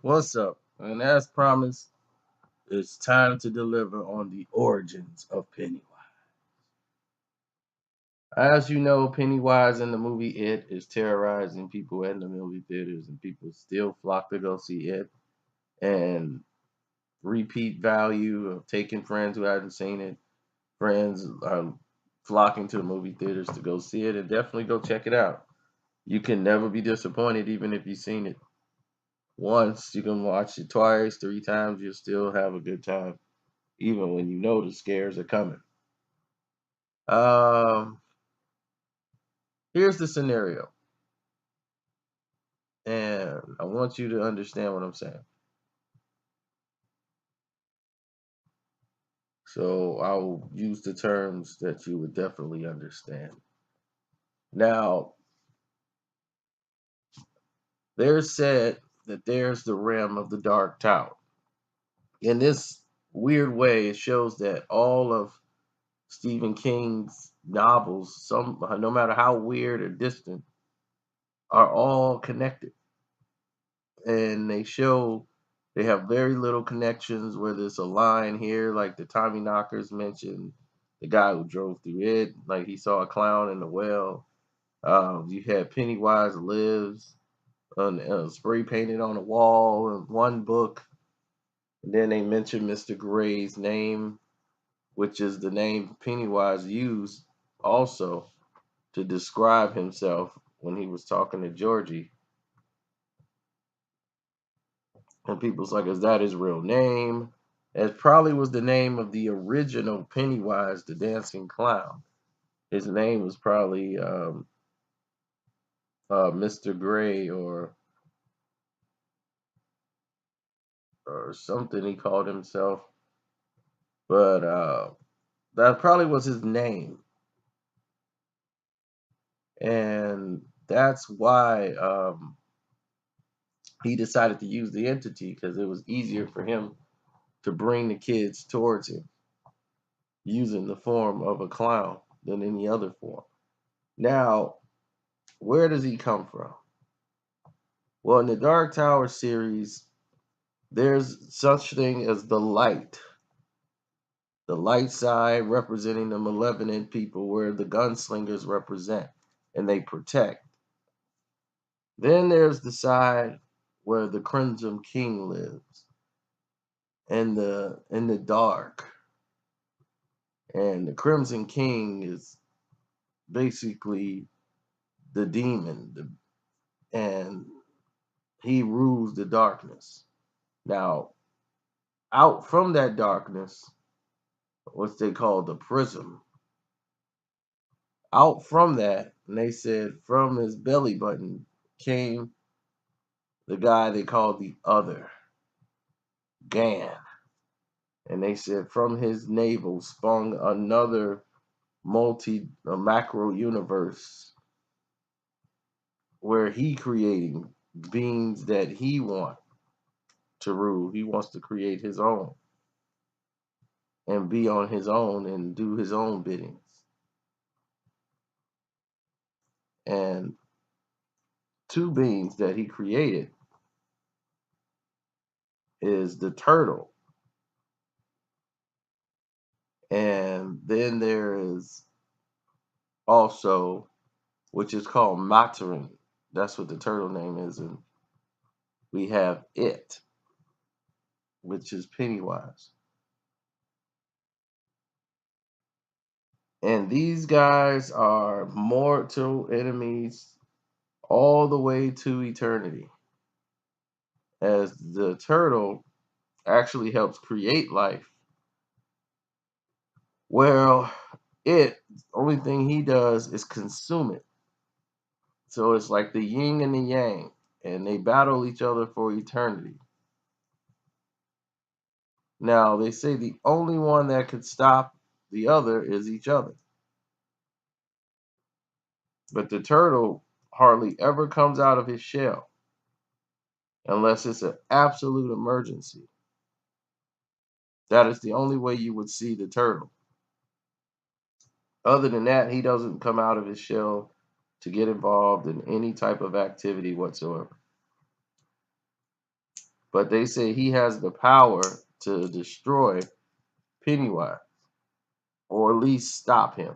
What's up? And as promised, it's time to deliver on the origins of Pennywise. As you know, Pennywise in the movie It is terrorizing people in the movie theaters, and people still flock to go see it. And repeat value of taking friends who hadn't seen it, friends are flocking to the movie theaters to go see it, and definitely go check it out. You can never be disappointed, even if you've seen it once. You can watch it twice, three times, you'll still have a good time even when you know the scares are coming. Um, Here's the scenario, and I want you to understand what I'm saying. So I'll use the terms that you would definitely understand. Now, there's said that there's the rim of the Dark Tower. In this weird way, it shows that all of Stephen King's novels, some no matter how weird or distant, are all connected. And they have very little connections where there's a line here, like the Tommy Knockers mentioned, the guy who drove through it, like he saw a clown in the well. You had Pennywise lives spray painted on the wall in one book. And then they mentioned Mr. Gray's name, which is the name Pennywise used also to describe himself when he was talking to Georgie. And people's like, is that his real name? It probably was the name of the original Pennywise, the dancing clown. His name was probably Mr. Gray or something he called himself. But that probably was his name. And that's why he decided to use the entity, because it was easier for him to bring the kids towards him using the form of a clown than any other form. Now, where does he come from? Well, in the Dark Tower series, there's such thing as the light side representing the malevolent people, where the gunslingers represent and they protect. Then there's the side where the Crimson King lives, in the dark. And the Crimson King is basically the demon, and he rules the darkness. Now, out from that darkness, what they call the prism, out from that, and they said from his belly button came the guy they called the other, Gan. And they said from his navel sprung another macro universe where he creating beings that he wants to rule. He wants to create his own and be on his own and do his own biddings. And two beings that he created is the turtle, and then there is also, which is called Materin. That's what the turtle name is. And we have it, which is Pennywise. And these guys are mortal enemies all the way to eternity. As the turtle actually helps create life. Well, only thing he does is consume it. So it's like the yin and the yang, and they battle each other for eternity. Now, they say the only one that could stop the other is each other. But the turtle hardly ever comes out of his shell unless it's an absolute emergency. That is the only way you would see the turtle. Other than that, he doesn't come out of his shell to get involved in any type of activity whatsoever. but they say he has the power to destroy Pennywise, or at least stop him,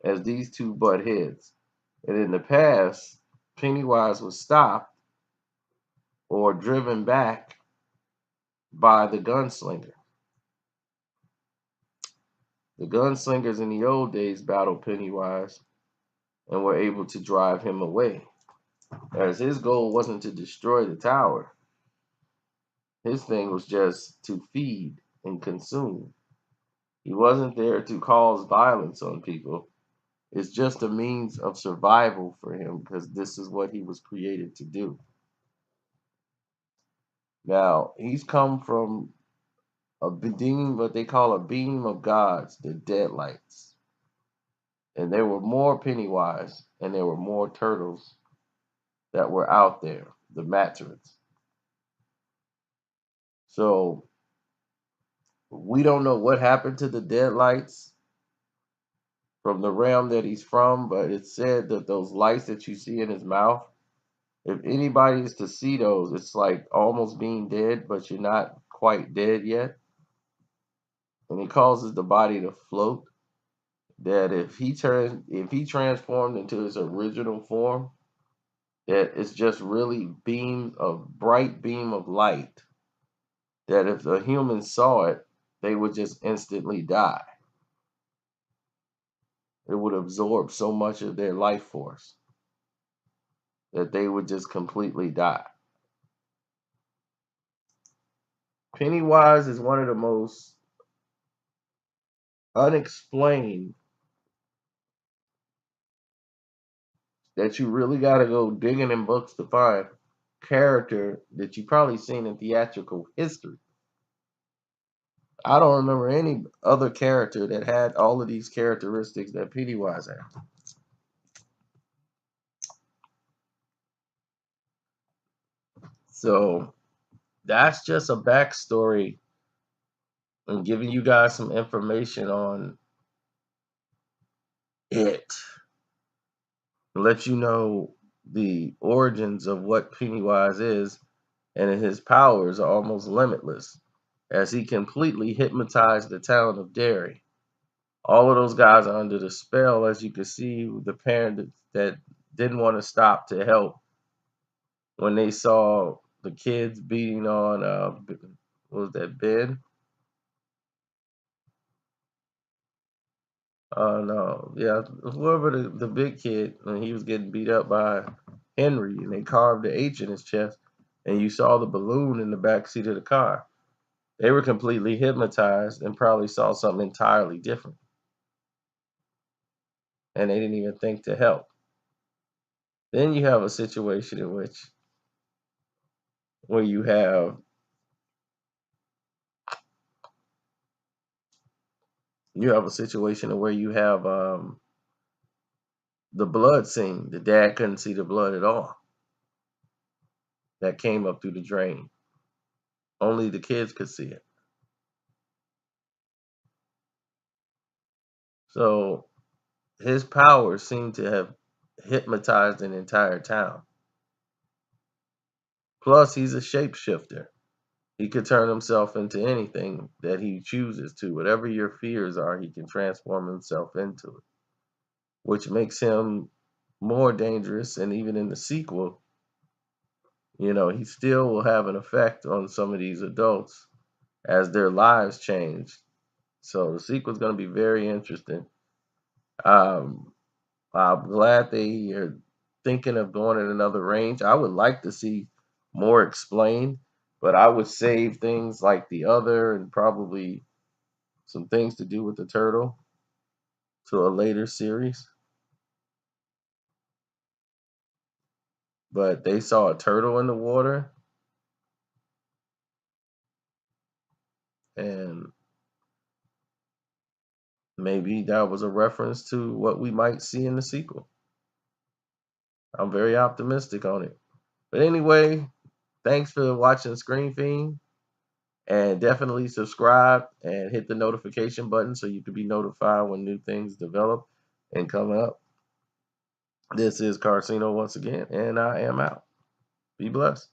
as these two butt heads. And in the past, Pennywise was stopped or driven back by the gunslinger. The gunslingers in the old days battled Pennywise and were able to drive him away, as his goal wasn't to destroy the tower. His thing was just to feed and consume. He wasn't there to cause violence on people. It's just a means of survival for him because this is what he was created to do. Now, he's come from a beam, what they call a beam of gods, the deadlights. And there were more Pennywise and there were more turtles that were out there, the Matrids. So we don't know what happened to the deadlights from the realm that he's from, but it's said that those lights that you see in his mouth, if anybody is to see those, it's like almost being dead, but you're not quite dead yet. And it causes the body to float. That if he transformed into his original form, that it's just really beams of bright beam of light. That if the humans saw it, they would just instantly die. It would absorb so much of their life force that they would just completely die. Pennywise is one of the most unexplained that you really got to go digging in books to find character that you probably seen in theatrical history. I don't remember any other character that had all of these characteristics that Pennywise had. So that's just a backstory and giving you guys some information on it. Let you know the origins of what Pennywise is, and his powers are almost limitless, as he completely hypnotized the town of Derry. All of those guys are under the spell, as you can see, the parent that didn't want to stop to help when they saw the kids beating on, what was that, Ben? No, yeah, whoever the big kid, and he was getting beat up by Henry, and they carved the H in his chest, and you saw the balloon in the back seat of the car. They were completely hypnotized and probably saw something entirely different, and they didn't even think to help. Then you have a situation in which where you have a situation where you have the blood scene. The dad couldn't see the blood at all that came up through the drain. Only the kids could see it. So his powers seem to have hypnotized an entire town. Plus, he's a shapeshifter. He could turn himself into anything that he chooses to. Whatever your fears are, he can transform himself into it, which makes him more dangerous. And even in the sequel, he still will have an effect on some of these adults as their lives change. So the sequel is going to be very interesting. Um, I'm glad they are thinking of going in another range. I would like to see more explained, but I would save things like the other and probably some things to do with the turtle to a later series. But they saw a turtle in the water, and maybe that was a reference to what we might see in the sequel. I'm very optimistic on it. But anyway, thanks for watching Screen Fiend. And definitely subscribe and hit the notification button so you can be notified when new things develop and come up. This is Carcino once again, and I am out. Be blessed.